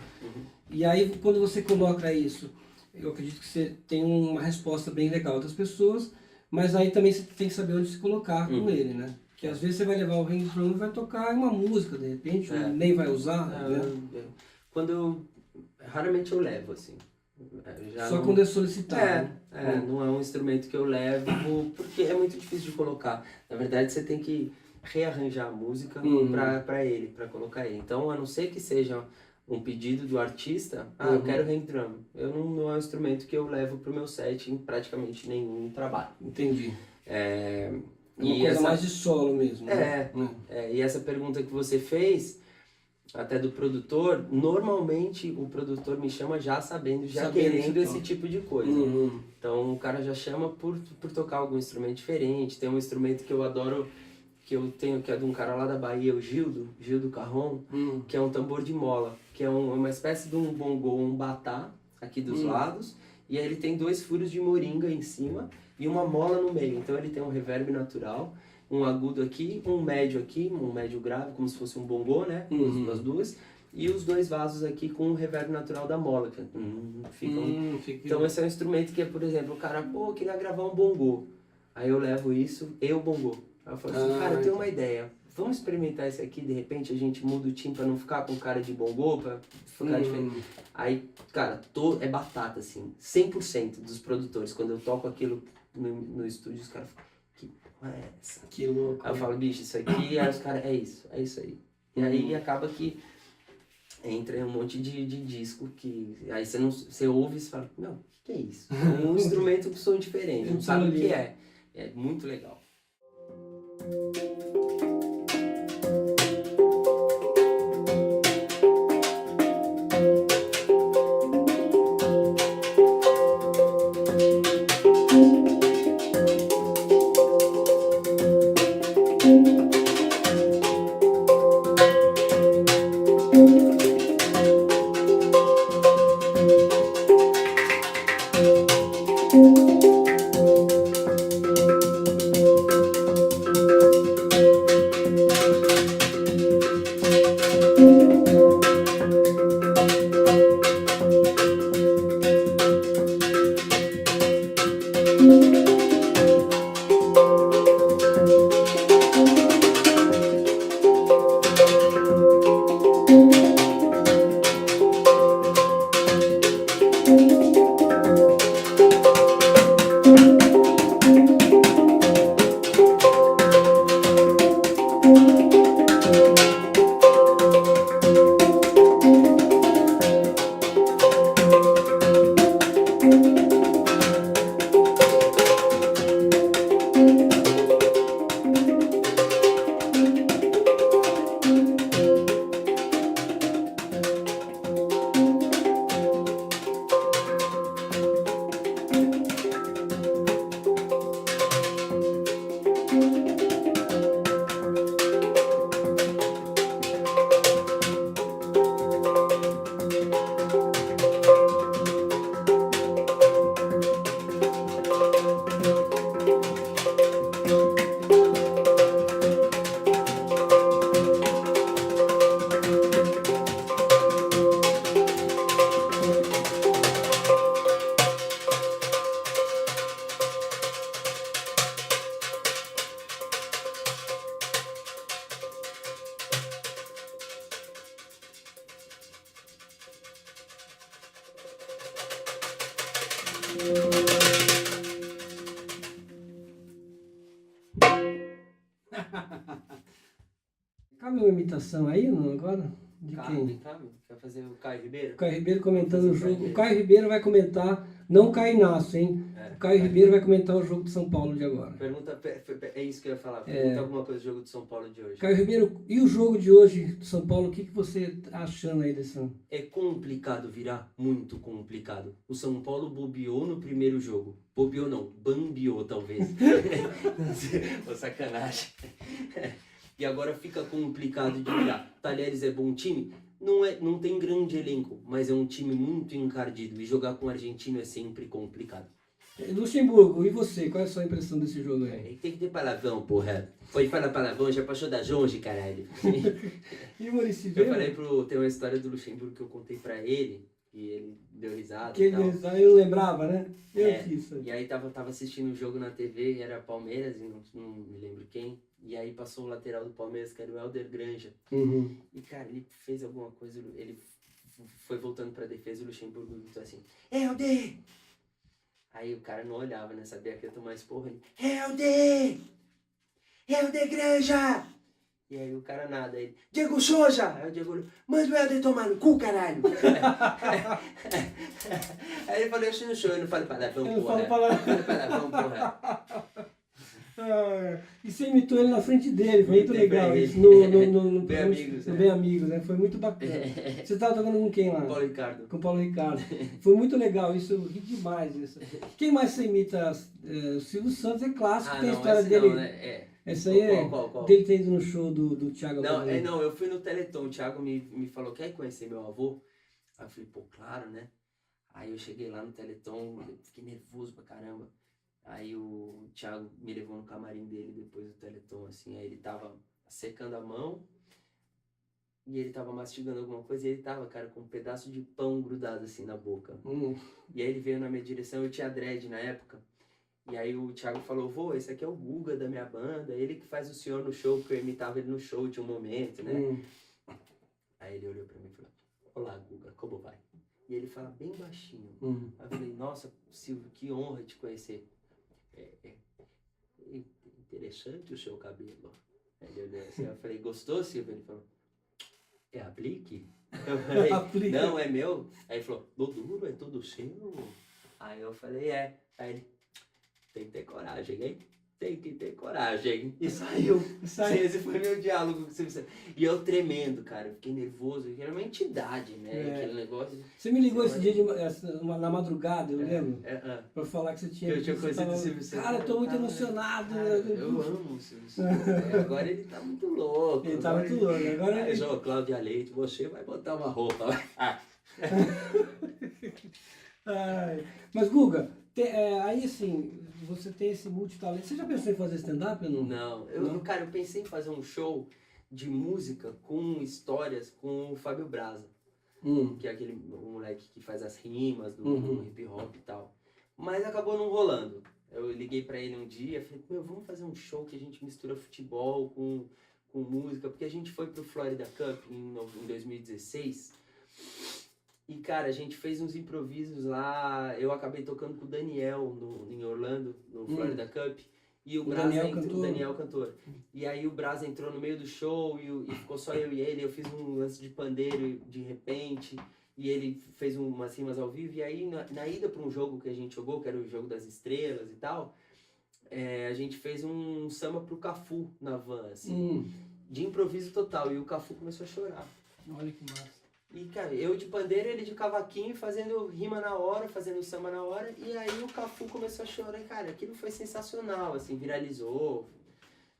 E aí, quando você coloca isso, eu acredito que você tem uma resposta bem legal das pessoas, mas aí também você tem que saber onde se colocar com ele, né? Que às vezes você vai levar o ring drum e vai tocar uma música, de repente, ou nem vai usar, né?
Raramente eu levo, assim.
Só quando é solicitado.
Não é um instrumento que eu levo, porque é muito difícil de colocar. Na verdade, você tem que rearranjar a música para ele, para colocar ele. Então, a não ser que seja um pedido do artista, eu quero ring drum. Não é um instrumento que eu levo pro meu set em praticamente nenhum trabalho.
Entendi.
É
uma coisa mais de solo mesmo.
E essa pergunta que você fez, até do produtor, normalmente o produtor me chama já sabendo querendo esse tipo de coisa. Então o cara já chama por tocar algum instrumento diferente. Tem um instrumento que eu adoro, que eu tenho, que é de um cara lá da Bahia, o Gildo Carron, que é um tambor de mola, que é uma espécie de um bongô, um batá aqui dos lados, e aí ele tem 2 furos de moringa em cima e uma mola no meio. Então ele tem um reverb natural, um agudo aqui, um médio grave, como se fosse um bongô, né? As duas. E os 2 vasos aqui com o reverb natural da mola. Então esse é um instrumento que é, por exemplo, o cara, queria gravar um bongô. Aí eu levo isso e o bongô. Aí eu falo assim, cara, eu tenho uma ideia. Vamos experimentar esse aqui, de repente a gente muda o timbre pra não ficar com cara de bongô, pra ficar diferente. Aí, cara, é batata, assim, 100% dos produtores. Quando eu toco aquilo no estúdio, os caras falam, que porra é essa?
Que louco.
Aí eu falo, bicho, isso aqui, aí os caras, é isso aí. E aí acaba que entra um monte de disco que... Aí você ouve e você fala, não, que é isso? É um instrumento com som diferente, não sabe o que é. É muito legal.
Cabe uma imitação aí, não, agora? De quem?
Quer fazer o Caio Ribeiro?
O Caio Ribeiro comentando o jogo. O Caio Ribeiro vai comentar, não o Caio Inácio, hein? O Caio Ribeiro vai comentar o jogo de São Paulo de agora.
Pergunta, é isso que eu ia falar. Pergunta alguma coisa do jogo de São Paulo de hoje.
Caio Ribeiro, e o jogo de hoje de São Paulo, o que você tá achando aí desse ano?
É complicado virar, muito complicado. O São Paulo bobeou no primeiro jogo. Bobeou não, bambiou talvez. Ô, sacanagem. E agora fica complicado de virar. Talheres é bom time? Não tem grande elenco, mas é um time muito encardido. E jogar com o argentino é sempre complicado.
Luxemburgo, e você? Qual é a sua impressão desse jogo aí?
Tem que ter palavrão, porra. Pode falar palavrão, já passou da Jonge, caralho.
E o Maurício
Eu falei tem uma história do Luxemburgo que eu contei pra ele, e ele deu risada
que
e tal.
ele não lembrava, né?
E aí tava assistindo um jogo na TV, era Palmeiras, e não me lembro quem. E aí passou o lateral do Palmeiras, que era o Helder Granja.
Uhum.
E, cara, ele fez alguma coisa, ele foi voltando pra defesa, o Luxemburgo gritou assim, Helder! Aí o cara não olhava, né? Sabia que ia tomar esporro. Helder! Helder Granja! E aí o cara nada, aí, Diego Souza! Aí o Diego, manda o Helder tomar no cu, caralho! Aí ele falou, eu não sou, eu não falo palavrão, porra. Eu não falo palavrão, porra.
E você imitou ele na frente dele, foi muito legal isso. No Bem Amigos, no Bem Amigos, né? Foi muito bacana. Você estava tocando com quem lá?
Com o Paulo Ricardo.
Com o Paulo Ricardo. Foi muito legal, isso, eu ri demais isso. Quem mais você imita? O Silvio Santos é clássico, tem a história dele.
Não, né?
Essa aí
qual?
Dele ter ido no show do Thiago.
Não, eu fui no Teleton, o Thiago me falou, quer conhecer meu avô? Aí eu falei, pô, claro, né? Aí eu cheguei lá no Teleton, fiquei nervoso pra caramba. Aí o Thiago me levou no camarim dele depois do Teleton, assim, aí ele tava secando a mão e ele tava mastigando alguma coisa e ele tava, cara, com um pedaço de pão grudado assim na boca. E aí ele veio na minha direção, eu tinha dread na época, e aí o Thiago falou, vô, esse aqui é o Guga da minha banda, ele que faz o senhor no show, porque eu imitava ele no show de um momento, né? Aí ele olhou pra mim e falou, olá Guga, como vai? E ele fala bem baixinho. Aí eu falei, nossa, Silvio, que honra te conhecer. É interessante o seu cabelo. Aí ele olhou assim, eu falei, gostou, Silvio? Ele falou, é aplique? Eu falei, não, é meu. Aí ele falou, do duro, é tudo seu? Aí eu falei, é. Aí ele, tem que ter coragem, hein? Tem que ter coragem. E saiu. Esse foi meu diálogo com o Silvio Santos. E eu tremendo, cara. Eu fiquei nervoso. Era uma entidade, né? Aquele negócio.
Você me ligou esse dia na madrugada, eu lembro. Pra falar que você tinha...
Eu tinha conhecido o Silvio Santos.
Cara, eu tô muito emocionado.
Cara, eu amo o Silvio Santos. Agora ele tá muito louco.
Ele tá muito louco. Agora
ele... Ô, Cláudia Leite, você vai botar uma roupa.
Mas, Guga, aí assim... Você tem esse multitalento. Você já pensou em fazer stand-up ou não?
Não. Cara, eu pensei em fazer um show de música com histórias com o Fábio Braza. Que é aquele moleque que faz as rimas do hip hop e tal. Mas acabou não rolando. Eu liguei pra ele um dia e falei, vamos fazer um show que a gente mistura futebol com música. Porque a gente foi pro Florida Cup em 2016... E, cara, a gente fez uns improvisos lá, eu acabei tocando com o Daniel em Orlando, no Florida Cup, e o Daniel cantor. E aí o Brasa entrou no meio do show e ficou só eu e ele, eu fiz um lance de pandeiro de repente, e ele fez umas rimas ao vivo, e aí na ida para um jogo que a gente jogou, que era o Jogo das Estrelas e tal, a gente fez um samba pro Cafu na van, assim, de improviso total, e o Cafu começou a chorar.
Olha que massa.
E, cara, eu de pandeiro, ele de cavaquinho, fazendo rima na hora, fazendo samba na hora. E aí o Cafu começou a chorar. E, cara, aquilo foi sensacional, assim, viralizou.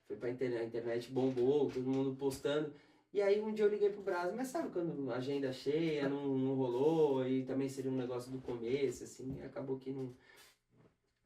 Foi pra internet, a internet bombou, todo mundo postando. E aí um dia eu liguei pro Brasa, mas sabe quando a agenda cheia, não rolou, e também seria um negócio do começo, assim, acabou que não...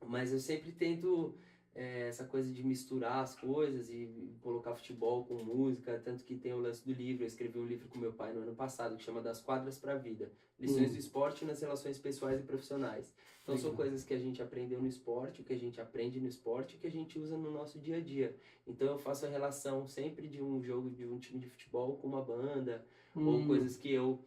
Mas eu sempre tento... essa coisa de misturar as coisas e colocar futebol com música, tanto que tem o lance do livro, eu escrevi um livro com meu pai no ano passado, que chama Das Quadras para a Vida, lições do esporte nas relações pessoais e profissionais. Então são coisas que a gente aprendeu no esporte, o que a gente aprende no esporte, o que a gente usa no nosso dia a dia. Então eu faço a relação sempre de um jogo, de um time de futebol com uma banda, ou coisas que eu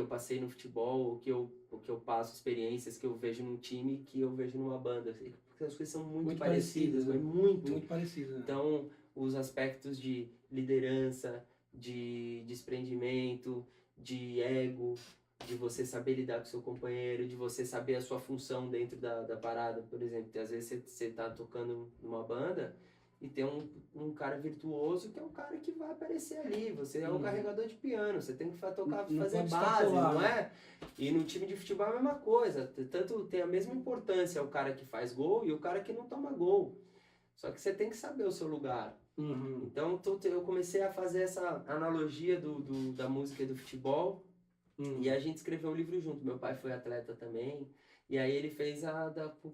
passei no futebol, ou que eu passo experiências que eu vejo num time que eu vejo numa banda. Porque as coisas são muito parecidas,
né?
Muito
parecidas.
Então, os aspectos de liderança, de desprendimento, de ego, de você saber lidar com o seu companheiro, de você saber a sua função dentro da parada. Por exemplo, às vezes você tá tocando numa banda e tem um cara virtuoso que é o cara que vai aparecer ali. Você é o carregador de piano, você tem que tocar, fazer base, não é? E no time de futebol é a mesma coisa. Tanto tem a mesma importância o cara que faz gol e o cara que não toma gol. Só que você tem que saber o seu lugar. Então eu comecei a fazer essa analogia da música e do futebol. E a gente escreveu um livro junto. Meu pai foi atleta também. E aí ele fez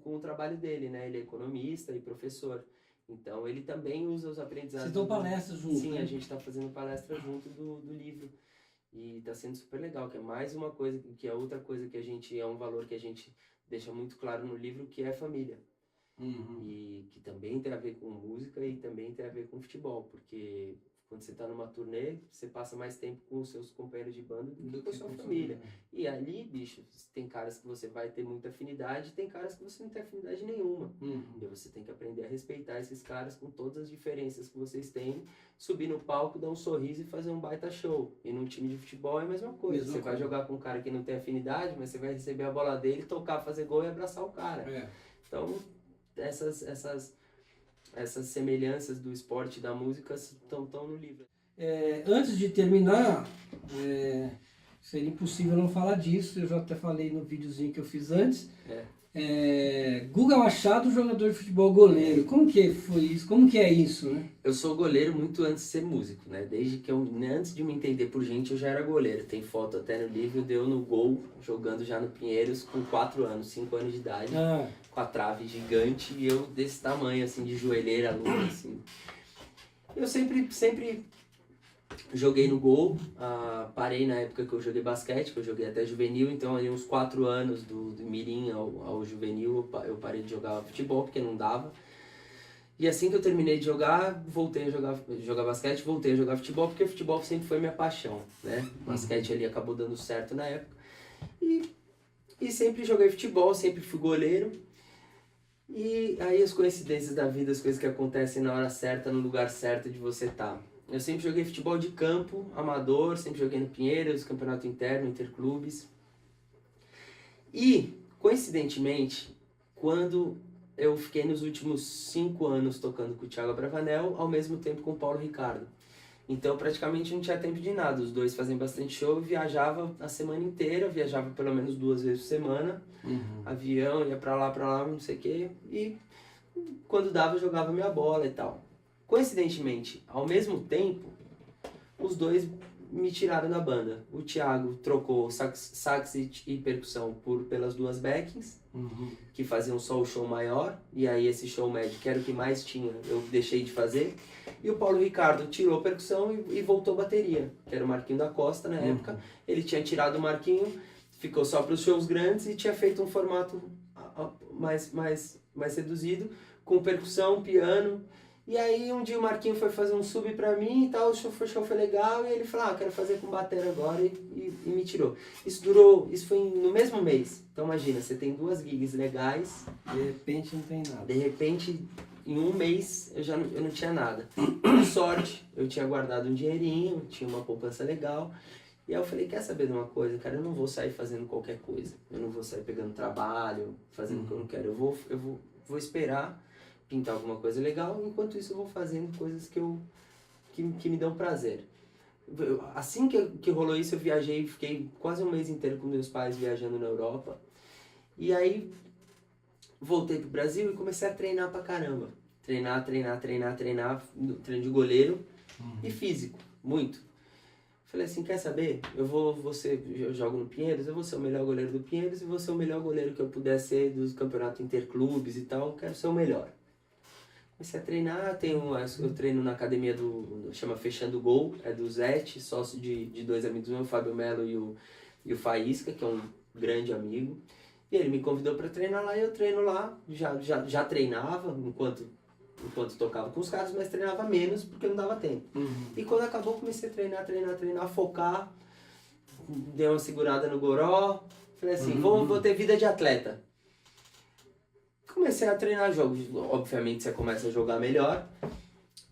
com o trabalho dele, né? Ele é economista e professor. Então ele também usa os aprendizados.
Vocês dão palestra junto?
Sim,
né?
A gente está fazendo palestra junto do livro. E está sendo super legal, que é mais uma coisa, que é outra coisa que a gente, é um valor que a gente deixa muito claro no livro, que é família. E que também tem a ver com música e também tem a ver com futebol, porque quando você está numa turnê, você passa mais tempo com os seus companheiros de banda do que com a sua família. E ali, bicho, tem caras que você vai ter muita afinidade, tem caras que você não tem afinidade nenhuma. E você tem que aprender a respeitar esses caras com todas as diferenças que vocês têm, subir no palco, dar um sorriso e fazer um baita show. E num time de futebol é a mesma coisa. Você vai jogar com um cara que não tem afinidade, mas você vai receber a bola dele, tocar, fazer gol e abraçar o cara. Então, essas semelhanças do esporte e da música estão no livro.
Antes de terminar, seria impossível não falar disso, eu já até falei no videozinho que eu fiz antes. Guga Machado, jogador de futebol, goleiro. Como que foi isso? Como que é isso, né?
Eu sou goleiro muito antes de ser músico, né? Desde que antes de me entender por gente, eu já era goleiro. Tem foto até no livro, deu no gol, jogando já no Pinheiros com 4 anos, 5 anos de idade, com a trave gigante e eu desse tamanho, assim, de joelheira, luta, assim. Eu sempre joguei no gol, parei na época que eu joguei basquete, que eu joguei até juvenil, então ali uns 4 anos do mirim ao juvenil eu parei de jogar futebol porque não dava. E assim que eu terminei de jogar, voltei a jogar basquete, voltei a jogar futebol, porque futebol sempre foi minha paixão, né? O basquete ali acabou dando certo na época. E sempre joguei futebol, sempre fui goleiro. E aí as coincidências da vida, as coisas que acontecem na hora certa, no lugar certo de você estar. Eu sempre joguei futebol de campo, amador, sempre joguei no Pinheiros, campeonato interno, interclubes. E, coincidentemente, quando eu fiquei nos últimos 5 anos tocando com o Thiago Abravanel, ao mesmo tempo com o Paulo Ricardo. Então, praticamente não tinha tempo de nada. Os dois faziam bastante show, eu viajava a semana inteira, viajava pelo menos 2 vezes por semana. Avião, ia pra lá, não sei o quê. E quando dava, eu jogava minha bola e tal. Coincidentemente, ao mesmo tempo, os dois me tiraram da banda. O Thiago trocou sax e percussão pelas 2 backings, que faziam só o show maior, e aí esse show médio, que era o que mais tinha, eu deixei de fazer. E o Paulo Ricardo tirou percussão e voltou bateria, que era o Marquinho da Costa na época. Ele tinha tirado o Marquinho, ficou só para os shows grandes e tinha feito um formato mais reduzido, com percussão, piano. E aí um dia o Marquinho foi fazer um sub pra mim e tal, o show foi legal, e ele falou, quero fazer com batera agora, e me tirou. Isso foi no mesmo mês. Então imagina, você tem 2 gigs legais.
De repente não tem nada.
De repente, em um mês, eu não tinha nada. Por sorte, eu tinha guardado um dinheirinho, tinha uma poupança legal. E aí eu falei, quer saber de uma coisa, cara, eu não vou sair fazendo qualquer coisa. Eu não vou sair pegando trabalho, fazendo o que eu não quero. Eu vou esperar pintar alguma coisa legal, enquanto isso eu vou fazendo coisas que me dão prazer. Assim que rolou isso, eu viajei, fiquei quase um mês inteiro com meus pais viajando na Europa. E aí voltei pro Brasil e comecei a treinar pra caramba. Treinar, treino de goleiro e físico, muito. Falei assim, quer saber? Eu jogo no Pinheiros, eu vou ser o melhor goleiro do Pinheiros e vou ser o melhor goleiro que eu puder ser dos campeonatos interclubes e tal, quero ser o melhor. Comecei a treinar, eu treino na academia chama Fechando Gol, é do Zete, sócio de 2 amigos meus, o Fábio Melo e o Faísca, que é um grande amigo. E ele me convidou para treinar lá e eu treino lá, já treinava enquanto tocava com os caras, mas treinava menos porque não dava tempo. E quando acabou, comecei a treinar, focar, dei uma segurada no goró, falei assim, vou ter vida de atleta. Comecei a treinar jogos, obviamente você começa a jogar melhor.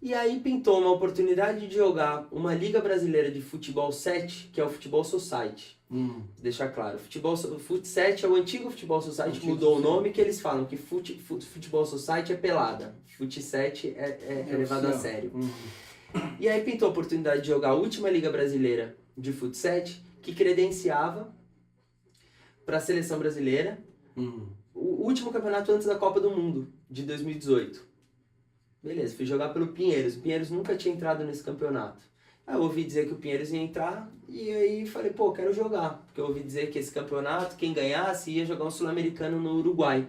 E aí pintou uma oportunidade de jogar uma Liga Brasileira de Futebol 7, que é o Futebol Society. Deixar claro, Fut 7 é o antigo Futebol Society, mudou o nome, que eles falam que Futebol Society é pelada, Fut 7 é levado a sério. E aí pintou a oportunidade de jogar a última Liga Brasileira de Fut 7, que credenciava para a seleção brasileira o último campeonato antes da Copa do Mundo, de 2018. Beleza, fui jogar pelo Pinheiros. O Pinheiros nunca tinha entrado nesse campeonato. Aí eu ouvi dizer que o Pinheiros ia entrar e aí falei, pô, quero jogar. Porque eu ouvi dizer que esse campeonato, quem ganhasse ia jogar um sul-americano no Uruguai.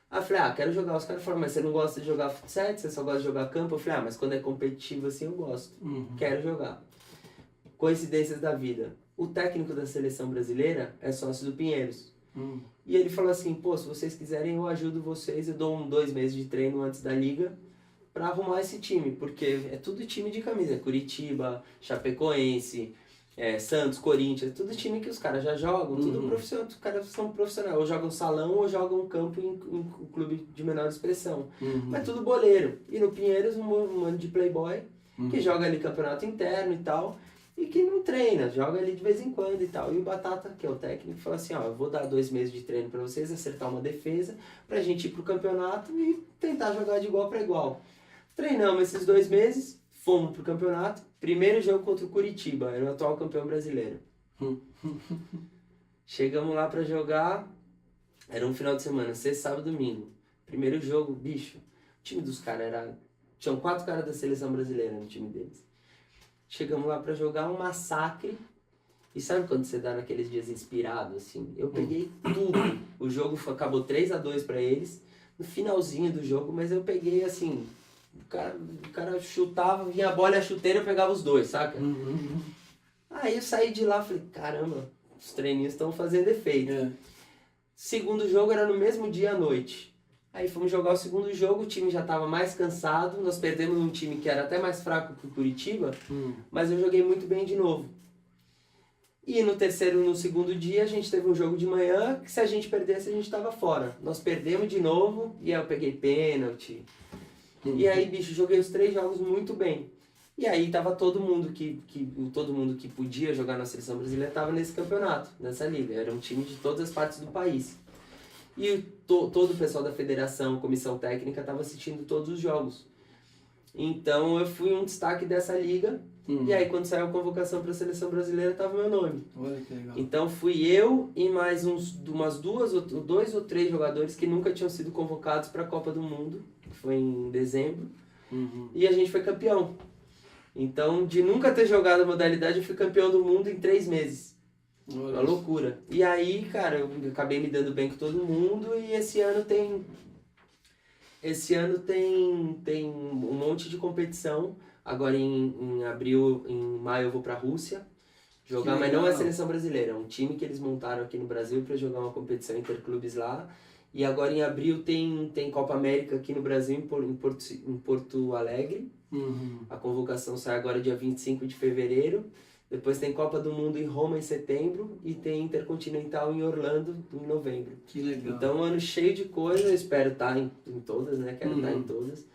Aí eu falei, quero jogar. Os caras falaram, mas você não gosta de jogar futsal, você só gosta de jogar campo? Eu falei, mas quando é competitivo assim eu gosto. Quero jogar. Coincidências da vida. O técnico da seleção brasileira é sócio do Pinheiros. E ele falou assim, pô, se vocês quiserem eu ajudo vocês, eu dou 2 meses de treino antes da liga para arrumar esse time, porque é tudo time de camisa, Curitiba, Chapecoense, Santos, Corinthians, tudo time que os caras já jogam, tudo profissional, os caras são profissionais, ou jogam salão ou jogam campo em clube de menor expressão, mas tudo boleiro. E no Pinheiros um monte de playboy que joga ali campeonato interno e tal, e que não treina, joga ali de vez em quando e tal. E o Batata, que é o técnico, falou assim, eu vou dar 2 meses de treino para vocês, acertar uma defesa, pra gente ir pro campeonato e tentar jogar de igual para igual. Treinamos esses 2 meses, fomos pro campeonato, primeiro jogo contra o Curitiba, era o atual campeão brasileiro. Chegamos lá para jogar, era um final de semana, sexta, sábado, domingo. Primeiro jogo, bicho, o time dos caras tinham 4 caras da seleção brasileira no time deles. Chegamos lá pra jogar um massacre. E sabe quando você dá naqueles dias inspirado, assim? Eu peguei tudo. O jogo acabou 3-2 pra eles. No finalzinho do jogo, mas eu peguei assim... O cara chutava, vinha a bola e a chuteira, eu pegava os 2, saca? Aí eu saí de lá e falei, caramba, os treininhos estão fazendo efeito. Segundo jogo era no mesmo dia à noite. Aí fomos jogar o segundo jogo, o time já estava mais cansado, nós perdemos um time que era até mais fraco que o Curitiba, mas eu joguei muito bem de novo. E no segundo dia, a gente teve um jogo de manhã, que se a gente perdesse, a gente estava fora. Nós perdemos de novo, e aí eu peguei pênalti. E aí, bicho, joguei os 3 jogos muito bem. E aí tava todo mundo que podia jogar na seleção brasileira estava nesse campeonato, nessa liga. Era um time de todas as partes do país. E todo o pessoal da federação, comissão técnica, estava assistindo todos os jogos. Então eu fui um destaque dessa liga. E aí quando saiu a convocação para a seleção brasileira, estava meu nome.
Olha que legal.
Então fui eu e mais umas 2 ou 3 jogadores que nunca tinham sido convocados para a Copa do Mundo, que foi em dezembro. E a gente foi campeão. Então, de nunca ter jogado a modalidade, eu fui campeão do mundo em 3 meses. Uma loucura. E aí, cara, eu acabei me dando bem com todo mundo e esse ano tem um monte de competição. Agora em abril, em maio eu vou pra Rússia jogar, mas não é a seleção brasileira, é um time que eles montaram aqui no Brasil para jogar uma competição interclubes lá. E agora em abril tem Copa América aqui no Brasil, em Porto Alegre. A convocação sai agora dia 25 de fevereiro. Depois tem Copa do Mundo em Roma em setembro e tem Intercontinental em Orlando em novembro.
Que legal.
Então, um ano cheio de coisa, eu espero estar em todas, né? Quero estar em todas.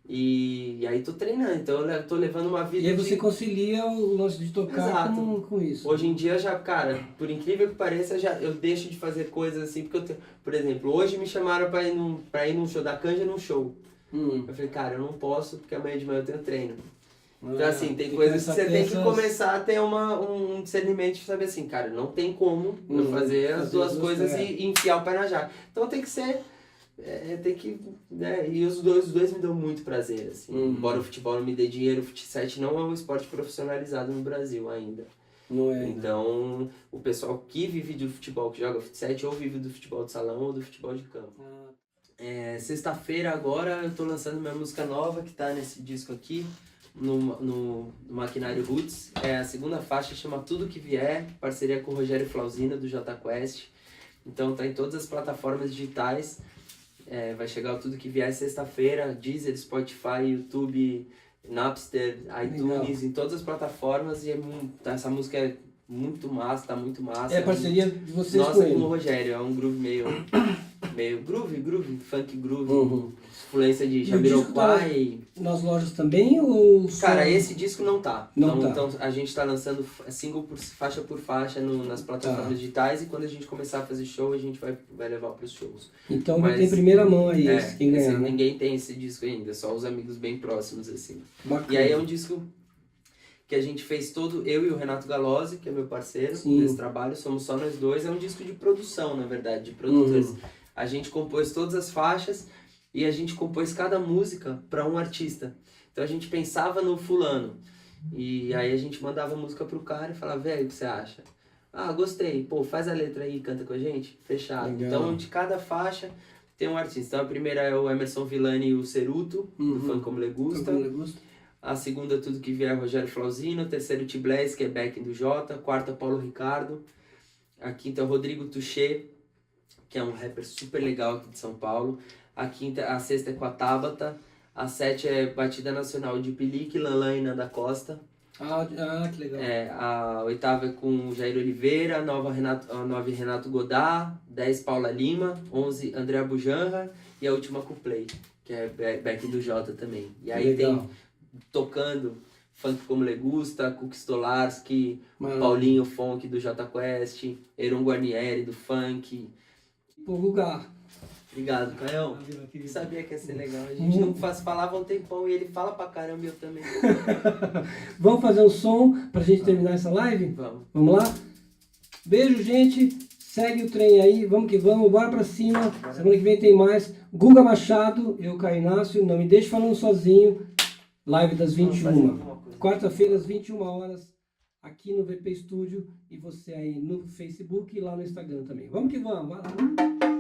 E aí tô treinando, então eu tô levando uma vida.
E aí você concilia o lance de tocar com isso.
Hoje em dia já, cara, por incrível que pareça, eu deixo de fazer coisas assim, porque por exemplo, hoje me chamaram pra ir num show da Canja num show. Eu falei, cara, eu não posso porque amanhã de manhã eu tenho treino. Então assim, tem coisas que você tem que começar a ter um discernimento de saber assim, cara, não tem como eu fazer as 2 coisas e enfiar o pé na jaca. Então tem que ser, tem que, né, e os dois me dão muito prazer, assim. Embora o futebol não me dê dinheiro, o futsal não é um esporte profissionalizado no Brasil ainda.
Não é.
Então, o pessoal que vive do futebol, que joga futsal, ou vive do futebol de salão ou do futebol de campo. Sexta-feira agora eu tô lançando minha música nova, que tá nesse disco aqui. No Maquinário Roots, a 2ª faixa, chama Tudo Que Vier, parceria com o Rogério Flauzina do Jota Quest. Então tá em todas as plataformas digitais, vai chegar o Tudo Que Vier sexta-feira, Deezer, Spotify, YouTube, Napster, iTunes, legal. Em todas as plataformas. E essa música é muito massa, tá muito massa.
É a parceria de vocês
nossa,
com ele.
o Rogério, é um groove meio meio groove, funk groove,
Uhum.
influência de
E o disco
Jamiroquai.
Nas lojas também ou só...
Cara, esse disco não tá.
Não tá.
Então a gente tá lançando single faixa por faixa nas plataformas digitais, e quando a gente começar a fazer show, a gente vai levar pros shows.
Então
Mas,
vai ter em primeira mão aí, quem ganhar, né?
ninguém tem esse disco ainda, só os amigos bem próximos, assim.
Bacana.
E aí é um disco que a gente fez todo, eu e o Renato Galozzi, que é meu parceiro nesse trabalho, somos só nós dois. É um disco de produção, na verdade, de produtores. A gente compôs todas as faixas e a gente compôs cada música para um artista. Então a gente pensava no fulano, e aí a gente mandava a música pro cara e falava, velho, o que você acha? Ah, gostei, pô, faz a letra aí e canta com a gente? Fechado.
Legal.
Então de cada faixa tem um artista. Então a primeira é o Emerson Villani e o Ceruto, do Funk Como Le Gusta. A segunda, Tudo Que Vier, Rogério Flauzino. Terceiro, T-Blaze, que é backing do Jota. Quarta, Paulo Ricardo. A quinta é o Rodrigo Touché, que é um rapper super legal aqui de São Paulo. A sexta é com a Tabata. A sete é Batida Nacional de Pelique, Lanlan e Nanda Costa.
Ah, que legal.
A oitava é com o Jair Oliveira. A nove, Renato Godard. 10, Paula Lima. 11, André Bujanra. E a última com o Play, que é backing do Jota também. E aí
legal.
tem tocando Funk Como Le Gusta, Cook Stolarski, Paulinho Funk do Jota Quest, Eron Guarnieri do Funk.
Pô, Guga.
Obrigado, Caião. Eu sabia que ia ser legal. A gente não falava um tempão e ele fala pra caramba, eu também.
Vamos fazer um som pra gente terminar essa live?
Vamos.
Vamos lá? Beijo, gente. Segue o trem aí. Vamos que vamos. Bora pra cima. Semana que vem tem mais. Guga Machado, eu, Caio Inácio. Não me deixe falando sozinho. Live das 21. Quarta-feira, às 21 horas. Aqui no VP Studio. E você aí no Facebook e lá no Instagram também. Vamos que vamos. Vai lá.